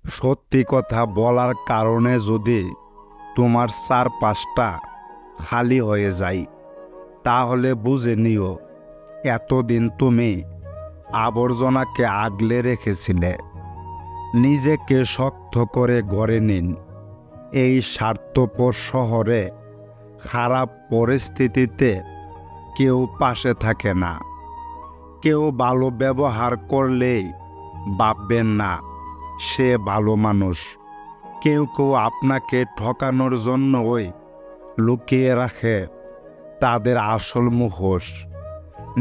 সত্যি কথা বলার কারণে যদি তোমার চারপাশটা খালি হয়ে যায়, তাহলে বুঝে নিও এতদিন তুমি আবর্জনাকে আগলে রেখেছিলে। নিজেকে শক্ত করে গড়ে নিন। এই স্বার্থপর শহরে খারাপ পরিস্থিতিতে কেউ পাশে থাকে না। কেউ ভালো ব্যবহার করলেই ভাববেন না সে ভালো মানুষ। কেউ কেউ আপনাকে ঠকানোর জন্যই লুকিয়ে রাখে তাদের আসল মুখোশ।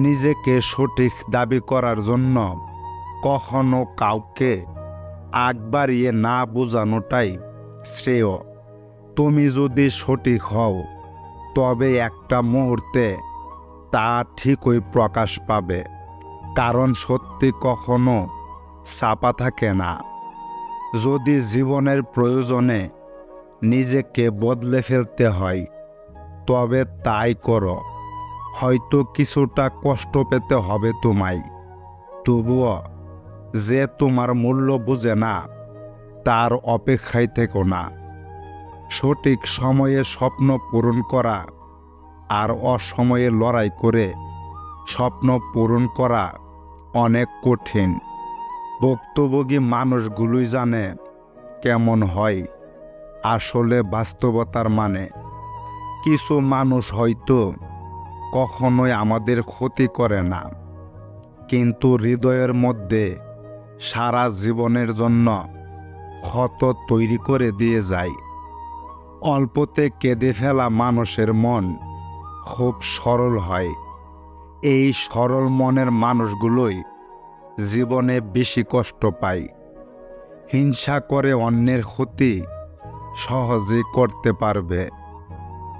নিজেকে সঠিক দাবি করার জন্য কখনো কাউকে আগ বাড়িয়ে না বোঝানোটাই শ্রেয়। তুমি যদি সঠিক হও, তবে একটা মুহূর্তে তা ঠিকই প্রকাশ পাবে, কারণ সত্যি কখনো চাপা থাকে না। যদি জীবনের প্রয়োজনে নিজেকে বদলে ফেলতে হয়, তবে তাই করো। হয়তো কিছুটা কষ্ট পেতে হবে তোমায়, তবুও যে তোমার মূল্য বোঝে না তার অপেক্ষায় থেকো না। সঠিক সময়ে স্বপ্ন পূরণ করা আর অসময়ে লড়াই করে স্বপ্ন পূরণ করা অনেক কঠিন। ভুক্তভোগী মানুষগুলোই জানে কেমন হয় আসলে বাস্তবতার মানে। কিছু মানুষ হয়তো কখনোই আমাদের ক্ষতি করে না, কিন্তু হৃদয়ের মধ্যে সারা জীবনের জন্য ক্ষত তৈরি করে দিয়ে যায়। অল্পতে কেঁদে ফেলা মানুষের মন খুব সরল হয়। এই সরল মনের মানুষগুলোই জীবনে বেশি কষ্ট পায়। হিংসা করে অন্যের ক্ষতি সহজেই করতে পারবে,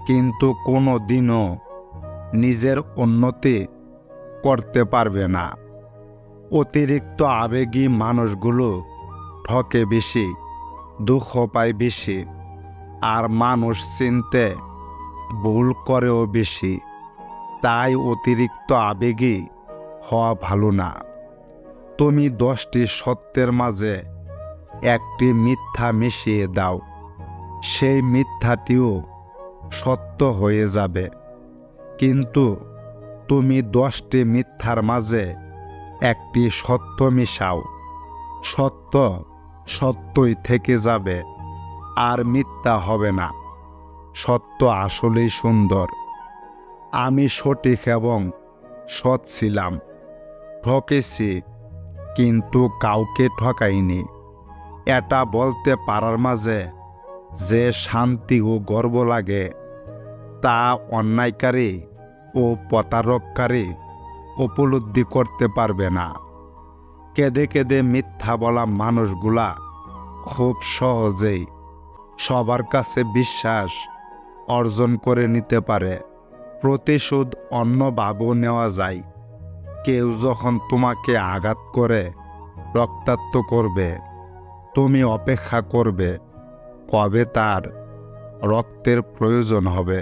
কিন্তু কোনো দিনও নিজের উন্নতি করতে পারবে না। অতিরিক্ত আবেগী মানুষগুলো ঠকে বেশি, দুঃখ পায় বেশি, আর মানুষ চিনতে ভুল করেও বেশি। তাই অতিরিক্ত আবেগী হওয়া ভালো না। তুমি 10টি সত্যের মাঝে একটি মিথ্যা মিশিয়ে দাও, সেই মিথ্যাটিও সত্য হয়ে যাবে। কিন্তু তুমি 10টি মিথ্যার মাঝে একটি সত্য মিশাও, সত্য সত্যই থেকে যাবে, আর মিথ্যা হবে না। সত্য আসলেই সুন্দর। আমি সঠিক এবং সৎ ছিলাম, ঠকেছি, কিন্তু কাউকে ঠকাইনি। এটা বলতে পারার মাঝে যে শান্তি ও গর্ব লাগে, তা অন্যায়কারী ও প্রতারককারী উপলব্ধি করতে পারবে না। কেঁদে কেঁদে মিথ্যা বলা মানুষগুলা খুব সহজেই সবার কাছে বিশ্বাস অর্জন করে নিতে পারে। প্রতিশোধ অন্যভাবেও নেওয়া যায়। কেউ যখন তোমাকে আঘাত করে রক্তাক্ত করবে, তুমি অপেক্ষা করবে কবে তার রক্তের প্রয়োজন হবে।